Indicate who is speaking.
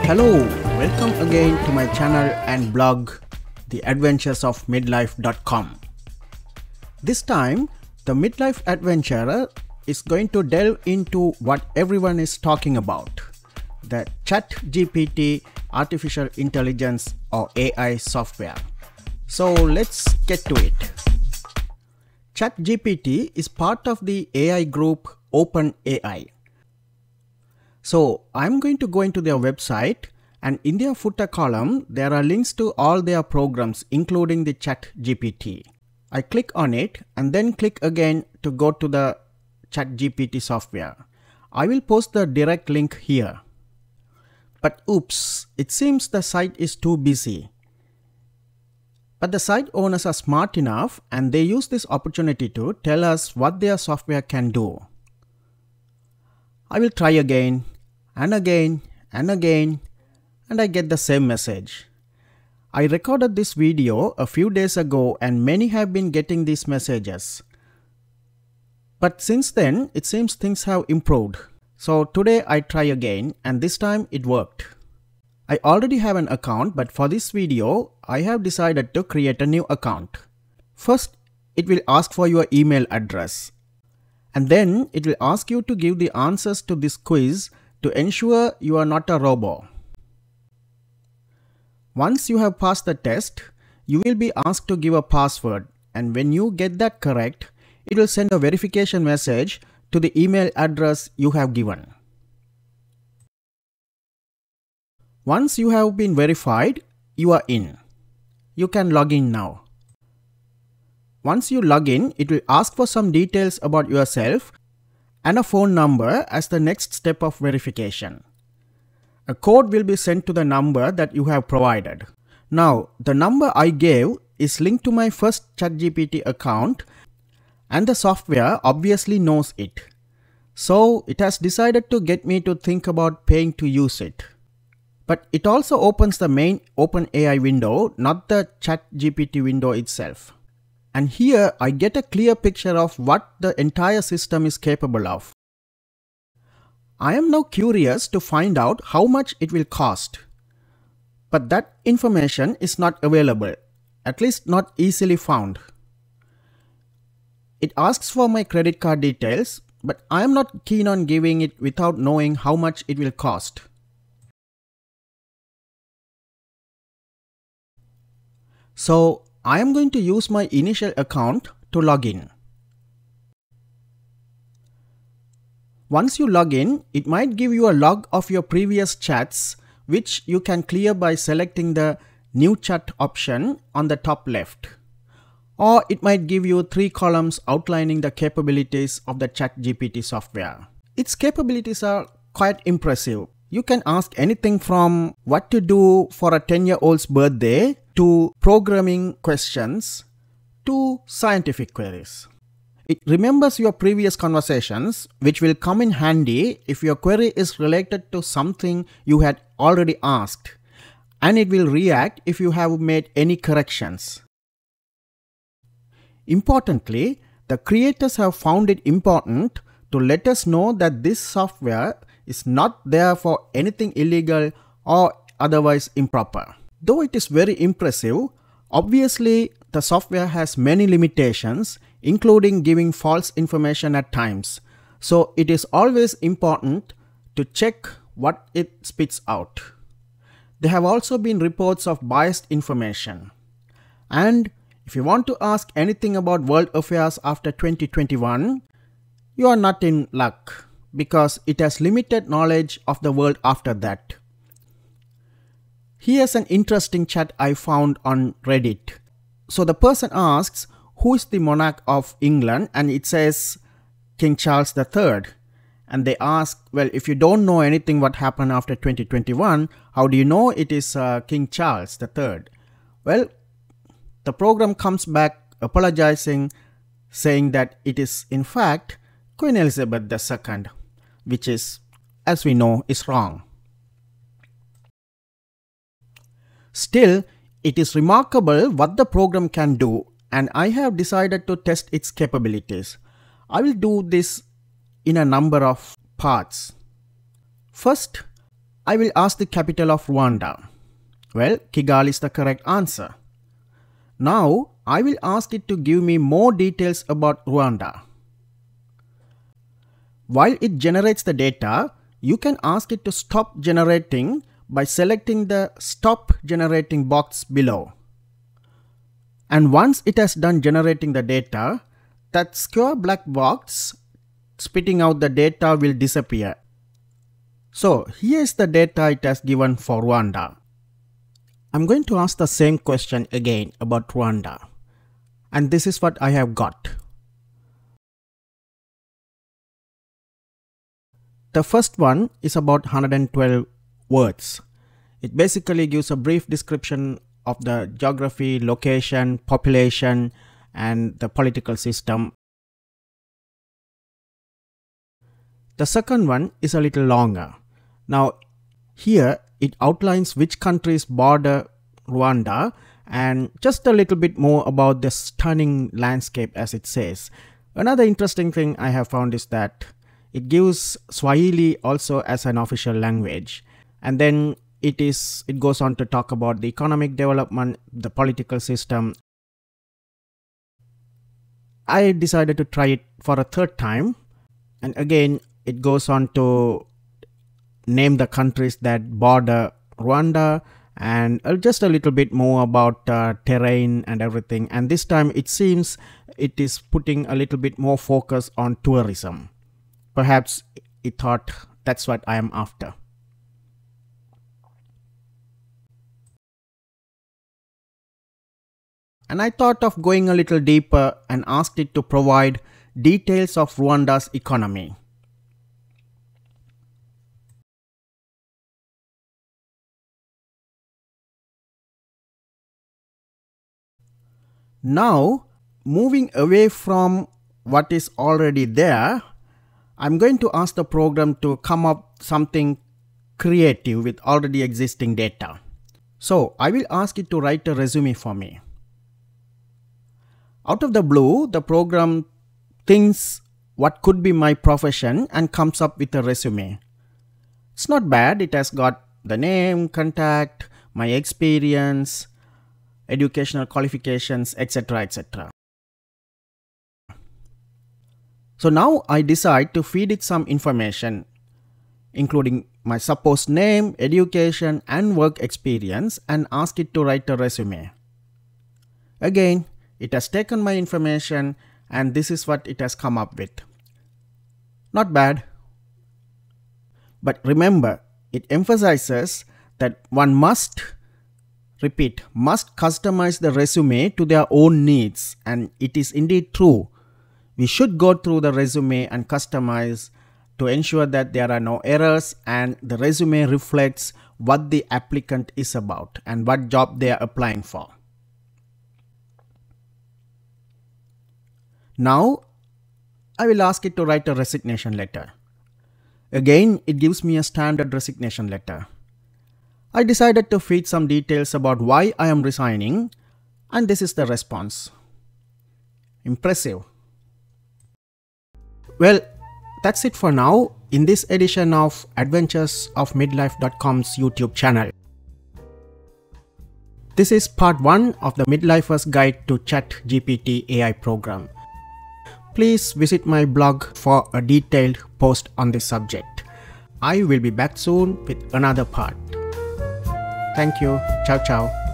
Speaker 1: Hello, welcome again to my channel and blog, The Adventures of Midlife.com. This time, the Midlife adventurer is going to delve into what everyone is talking about, the ChatGPT artificial intelligence or AI software. So let's get to it. ChatGPT is part of the AI group OpenAI. So I'm going to go into their website, and in their footer column, there are links to all their programs, including the ChatGPT. I click on it and then click again to go to the ChatGPT software. I will post the direct link here. But oops, it seems the site is too busy. But the site owners are smart enough and they use this opportunity to tell us what their software can do. I will try again and again and again, and I get the same message. I recorded this video a few days ago and many have been getting these messages. But since then, it seems things have improved. So today I try again, and this time it worked. I already have an account, but for this video, I have decided to create a new account. First, it will ask for your email address. And then it will ask you to give the answers to this quiz to ensure you are not a robot. Once you have passed the test, you will be asked to give a password, and when you get that correct, it will send a verification message to the email address you have given. Once you have been verified, you are in. You can log in now. Once you log in, it will ask for some details about yourself and a phone number as the next step of verification. A code will be sent to the number that you have provided. Now, the number I gave is linked to my first ChatGPT account, and the software obviously knows it. So, it has decided to get me to think about paying to use it. But it also opens the main OpenAI window, not the ChatGPT window itself. And here I get a clear picture of what the entire system is capable of. I am now curious to find out how much it will cost. But that information is not available, at least not easily found. It asks for my credit card details, but I am not keen on giving it without knowing how much it will cost. So I am going to use my initial account to log in. Once you log in, it might give you a log of your previous chats, which you can clear by selecting the New Chat option on the top left. Or it might give you 3 columns outlining the capabilities of the ChatGPT software. Its capabilities are quite impressive. You can ask anything from what to do for a 10-year-old's birthday to programming questions to scientific queries. It remembers your previous conversations, which will come in handy if your query is related to something you had already asked, and it will react if you have made any corrections. Importantly, the creators have found it important to let us know that this software is not there for anything illegal or otherwise improper. Though it is very impressive, obviously the software has many limitations, including giving false information at times. So it is always important to check what it spits out. There have also been reports of biased information. And if you want to ask anything about world affairs after 2021, you are not in luck because it has limited knowledge of the world after that. Here's an interesting chat I found on Reddit. So the person asks, who is the monarch of England? And it says King Charles III. And they ask, well, if you don't know anything what happened after 2021, how do you know it is King Charles III? Well, the program comes back apologizing, saying that it is in fact Queen Elizabeth II, which is, as we know, is wrong. Still, it is remarkable what the program can do, and I have decided to test its capabilities. I will do this in a number of parts. First, I will ask the capital of Rwanda. Well, Kigali is the correct answer. Now, I will ask it to give me more details about Rwanda. While it generates the data, you can ask it to stop generating by selecting the Stop Generating box below. And once it has done generating the data, that square black box spitting out the data will disappear. So here's the data it has given for Rwanda. I'm going to ask the same question again about Rwanda. And this is what I have got. The first one is about 112 words. It basically gives a brief description of the geography, location, population, and the political system. The second one is a little longer. Now, here it outlines which countries border Rwanda and just a little bit more about the stunning landscape, as it says. Another interesting thing I have found is that it gives Swahili also as an official language. And then it goes on to talk about the economic development, the political system. I decided to try it for a third time. And again, it goes on to name the countries that border Rwanda and just a little bit more about terrain and everything. And this time it seems it is putting a little bit more focus on tourism. Perhaps it thought that's what I am after. And I thought of going a little deeper and asked it to provide details of Rwanda's economy. Now, moving away from what is already there, I'm going to ask the program to come up something creative with already existing data. So I will ask it to write a resume for me. Out of the blue, the program thinks what could be my profession and comes up with a resume. It's not bad. It has got the name, contact, my experience, educational qualifications, etc., etc. So now I decide to feed it some information, including my supposed name, education, and work experience, and ask it to write a resume. Again, it has taken my information, and this is what it has come up with. Not bad. But remember, it emphasizes that one must customize the resume to their own needs, and it is indeed true. We should go through the resume and customize to ensure that there are no errors and the resume reflects what the applicant is about and what job they are applying for. Now, I will ask it to write a resignation letter. Again, it gives me a standard resignation letter. I decided to feed some details about why I am resigning, and this is the response. Impressive. Well, that's it for now in this edition of Adventures of Midlife.com's YouTube channel. This is part 1 of the Midlifer's Guide to ChatGPT AI program. Please visit my blog for a detailed post on this subject. I will be back soon with another part. Thank you. Ciao, ciao.